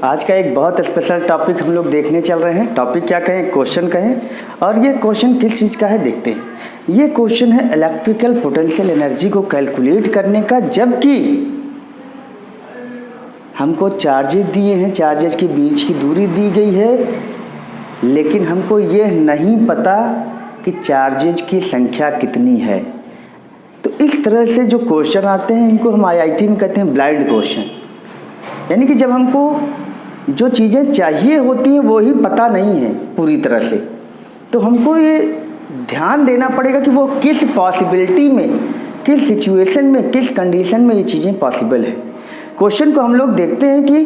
आज का एक बहुत स्पेशल टॉपिक हम लोग देखने चल रहे हैं। टॉपिक क्या कहें, क्वेश्चन कहें। और ये क्वेश्चन किस चीज़ का है देखते हैं। ये क्वेश्चन है इलेक्ट्रिकल पोटेंशियल एनर्जी को कैलकुलेट करने का, जबकि हमको चार्जेज दिए हैं, चार्जेज के बीच की दूरी दी गई है, लेकिन हमको ये नहीं पता कि चार्जेज की संख्या कितनी है। तो इस तरह से जो क्वेश्चन आते हैं इनको हम आईआईटी में कहते हैं ब्लाइंड क्वेश्चन। यानी कि जब हमको जो चीज़ें चाहिए होती हैं वो ही पता नहीं है पूरी तरह से, तो हमको ये ध्यान देना पड़ेगा कि वो किस पॉसिबिलिटी में, किस सिचुएशन में, किस कंडीशन में ये चीज़ें पॉसिबल है। क्वेश्चन को हम लोग देखते हैं कि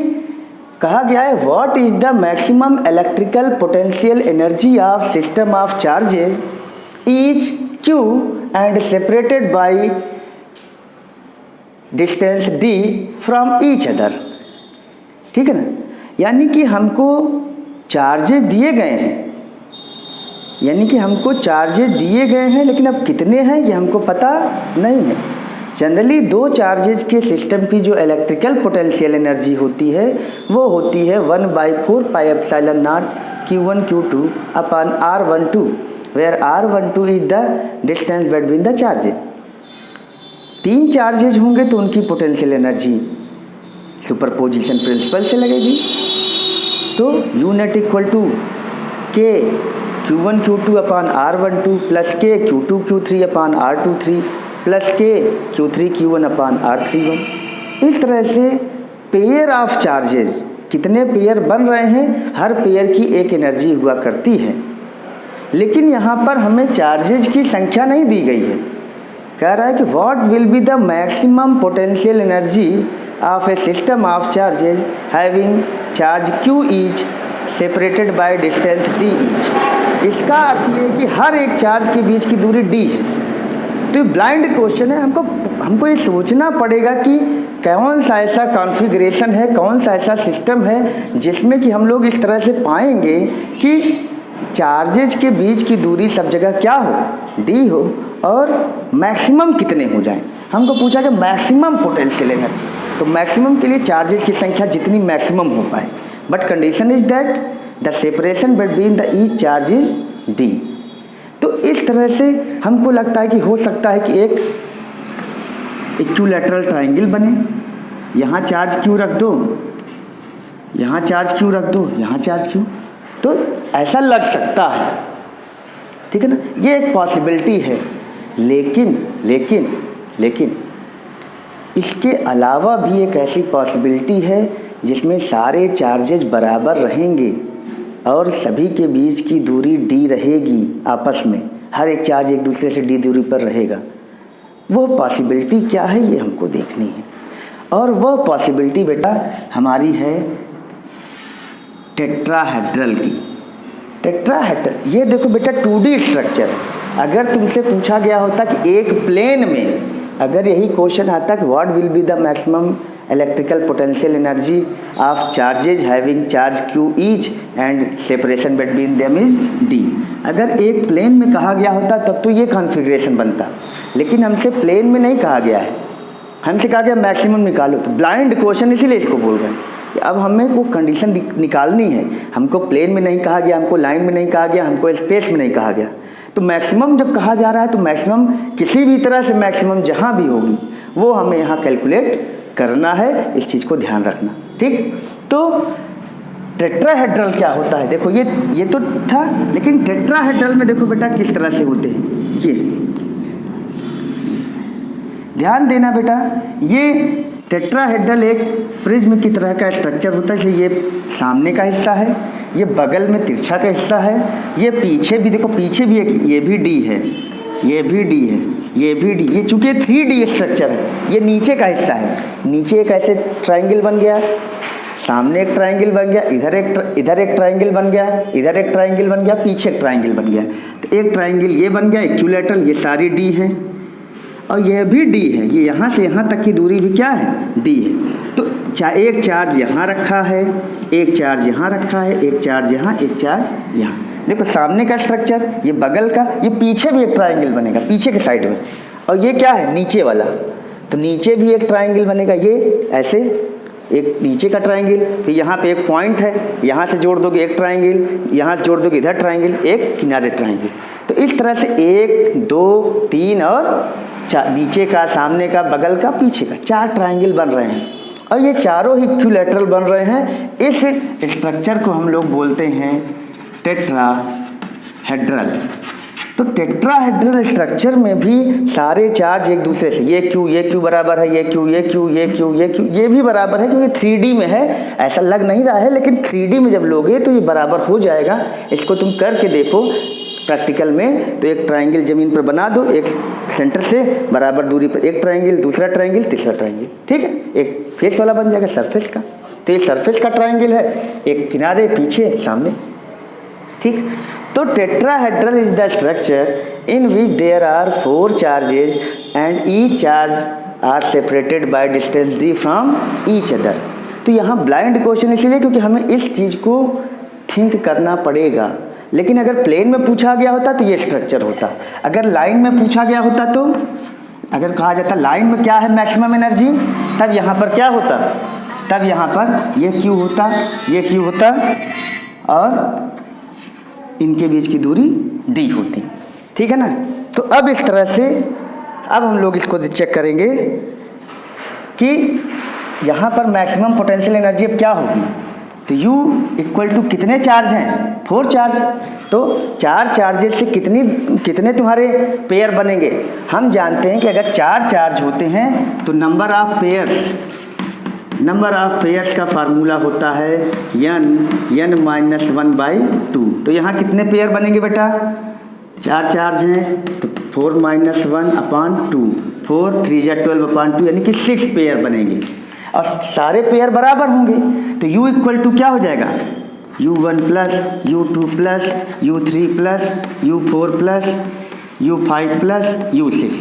कहा गया है what is the maximum electrical potential energy of system of charges each Q and separated by distance D from each other. ठीक है ना, यानी कि हमको चार्जेज दिए गए हैं, यानी कि हमको चार्जेज दिए गए हैं, लेकिन अब कितने हैं ये हमको पता नहीं है। जनरली दो चार्जेज के सिस्टम की जो इलेक्ट्रिकल पोटेंशियल एनर्जी होती है वो होती है 1/4 pi epsilon naught Q1 Q2 upon R12, where R12 is the distance between the charges. तीन चार्जेज होंगे तो उनकी पोटेंशियल एनर्जी सुपरपोजिशन प्रिंसिपल से लगेगी। तो U net equal to K Q1 Q2 upon R12 plus K Q2 Q3 upon R23 plus K Q3 Q1 upon R31। इस तरह से पेयर ऑफ चार्जेस, कितने पेयर बन रहे हैं, हर पेयर की एक एनर्जी हुआ करती है। लेकिन यहाँ पर हमें चार्जेज की संख्या नहीं दी गई है। कह रहा है कि what will be the maximum potential energy of A system of charges having charge Q each separated by distance D each. इसका अर्थ ये है कि हर एक चार्ज के बीच की दूरी D है। तो ये ब्लाइंड क्वेश्चन है। हमको ये सोचना पड़ेगा कि कौन सा ऐसा कॉन्फ़िगरेशन है, कौन सा ऐसा सिस्टम है जिसमें कि हम लोग इस तरह से पाएंगे कि चार्जेज के बीच की दूरी सब जगह क्या हो, D हो, और मैक्सिमम कितने हो जाएं। हमको पूछा कि मैक्सिमम पोटेंशियल एनर्जी, तो मैक्सिमम के लिए चार्जेज की संख्या जितनी मैक्सिमम हो पाए, but condition is that the separation between the each charge is D। तो इस तरह से हमको लगता है कि हो सकता है कि एक इक्विलैटरल ट्रायंगल बने। यहाँ चार्ज Q रख दो, यहाँ चार्ज Q रख दो, यहाँ चार्ज Q, तो ऐसा लग सकता है। ठीक है ना, ये एक पॉसिबिलिटी है। लेकिन इसके अलावा भी एक ऐसी पॉसिबिलिटी है जिसमें सारे चार्जेज बराबर रहेंगे और सभी के बीच की दूरी D रहेगी आपस में, हर एक चार्ज एक दूसरे से D दूरी पर रहेगा। वो पॉसिबिलिटी क्या है ये हमको देखनी है, और वह पॉसिबिलिटी बेटा हमारी है टेट्राहेड्रल की। टेट्राहेड्रल, ये देखो बेटा 2D स्ट्रक्चर है। अगर तुमसे पूछा गया होता कि एक प्लेन में, अगर यही क्वेश्चन आता कि what will be the maximum electrical potential energy of charges having charge Q each and separation between them is D, अगर एक प्लेन में कहा गया होता तब तो ये कॉन्फ़िगरेशन बनता। लेकिन हमसे प्लेन में नहीं कहा गया है, हमसे कहा गया मैक्सिमम निकालो। तो ब्लाइंड क्वेश्चन इसीलिए इसको बोल रहे हैं कि अब हमें वो कंडीशन निकालनी है। हमको प्लेन में नहीं कहा गया, हमको लाइन में नहीं कहा गया, हमको स्पेस में नहीं कहा गया। तो मैक्सिमम जब कहा जा रहा है तो मैक्सिमम किसी भी तरह से मैक्सिमम जहाँ भी होगी वो हमें यहाँ कैलकुलेट करना है। इस चीज़ को ध्यान रखना, ठीक। तो टेट्राहेड्रल क्या होता है, देखो ये तो था, लेकिन टेट्राहेड्रल में देखो बेटा किस तरह से होते हैं। ये ध्यान देना बेटा, ये टेट्राहेड्रल एक प्रिज्म की तरह का स्ट्रक्चर होता है। ये सामने का हिस्सा है, ये बगल में तिरछा का हिस्सा है, ये पीछे भी देखो, पीछे भी एक, ये भी D है, ये भी D है, ये भी D। ये चूँकि 3D स्ट्रक्चर है, ये नीचे का हिस्सा है। नीचे एक ऐसे ट्रायंगल बन गया, सामने एक ट्रायंगल बन गया, इधर एक ट्रायंगल बन गया, इधर एक ट्रायंगल बन गया, पीछे एक ट्रायंगल बन गया। तो एक ट्रायंगल ये बन गया इक्विलैटरल, ये सारी D है, और यह भी D है। ये यहाँ से यहाँ तक की दूरी भी क्या है, D है। तो एक चार्ज यहाँ रखा है, एक चार्ज यहाँ रखा है, एक चार्ज यहाँ, एक चार्ज यहाँ। देखो सामने का स्ट्रक्चर, ये बगल का, ये पीछे भी एक ट्रायंगल बनेगा पीछे के साइड में, और ये क्या है नीचे वाला, तो नीचे भी एक ट्रायंगल बनेगा, ये ऐसे एक नीचे का ट्राइंगल, फिर यहाँ पे एक पॉइंट है, यहाँ से जोड़ दोगे एक ट्राइंगल, यहाँ से जोड़ दोगे इधर ट्राइंगल, एक किनारे ट्राइंगल। तो इस तरह से 1 2 3 और 4, नीचे का, सामने का, बगल का, पीछे का, 4 ट्राइंगल बन रहे हैं और ये चारों ही इक्विलैटरल बन रहे हैं। इस स्ट्रक्चर को हम लोग बोलते हैं टेट्राहेड्रल। तो टेट्राहेड्रल स्ट्रक्चर में भी सारे चार्ज एक दूसरे से, ये क्यू बराबर है, ये क्यू ये भी बराबर है, क्योंकि 3D में है, ऐसा लग नहीं रहा है, लेकिन 3D में जब लोगे तो ये बराबर हो जाएगा। इसको तुम करके देखो प्रैक्टिकल में। तो एक ट्राइंगल ज़मीन पर बना दो, एक सेंटर से बराबर दूरी पर एक ट्राइंगल, दूसरा ट्राइंगल, तीसरा ट्राइंगल, ठीक है, एक फेस वाला बन जाएगा सरफेस का। तो ये सरफेस का ट्राइंगल है, एक किनारे, पीछे, सामने, ठीक। तो tetrahedral is the structure in which there are 4 charges and each charge are separated by distance d from each other. तो यहाँ ब्लाइंड क्वेश्चन इसलिए क्योंकि हमें इस चीज़ को थिंक करना पड़ेगा। लेकिन अगर प्लेन में पूछा गया होता तो ये स्ट्रक्चर होता, अगर लाइन में पूछा गया होता तो, अगर कहा जाता लाइन में क्या है मैक्सिमम एनर्जी, तब यहाँ पर क्या होता, तब यहाँ पर ये क्यू होता, ये क्यू होता और इनके बीच की दूरी d होती, ठीक है ना। तो अब इस तरह से अब हम लोग इसको चेक करेंगे कि यहाँ पर मैक्सिमम पोटेंशियल एनर्जी अब क्या होगी। तो U इक्वल टू कितने चार्ज हैं, 4 चार्ज। तो 4 चार्जेस से कितने तुम्हारे पेयर बनेंगे। हम जानते हैं कि अगर 4 चार्ज होते हैं तो नंबर ऑफ पेयर्स का फार्मूला होता है n-1/2। तो यहाँ कितने पेयर बनेंगे बेटा, 4 चार्ज हैं तो 4 - 1/2, 4 3 × 12/2 यानी कि 6 पेयर बनेंगे और सारे पेयर बराबर होंगे। तो U इक्वल टू क्या हो जाएगा, U1 + U2 + U3 + U4 + U5 + U6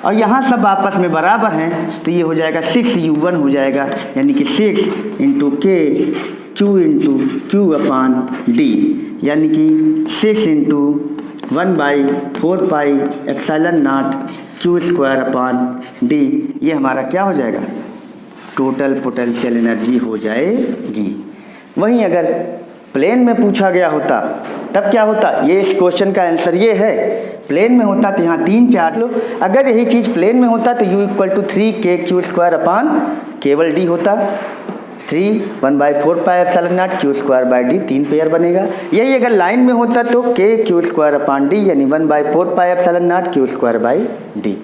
और यहाँ सब आपस में बराबर हैं तो ये हो जाएगा 6U1 हो जाएगा, यानी कि 6 × K Q × Q/D यानी कि 6 × 1/4πε0 Q² D। ये हमारा क्या हो जाएगा, टोटल पोटेंशियल एनर्जी हो जाएगी। वहीं अगर प्लेन में पूछा गया होता तब क्या होता, ये इस क्वेश्चन का आंसर ये है। प्लेन में होता तो यहाँ 3 4 लो, अगर यही चीज़ प्लेन में होता तो U = 3K Q² केवल D होता, 3 1/4πε0 Q²/D 3 पेयर बनेगा। यही अगर लाइन में होता तो K Q²/D यानी 1/4πε0 Q²/D।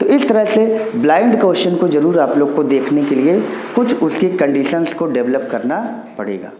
तो इस तरह से ब्लाइंड क्वेश्चन को ज़रूर आप लोग को देखने के लिए कुछ उसकी कंडीशंस को डेवलप करना पड़ेगा।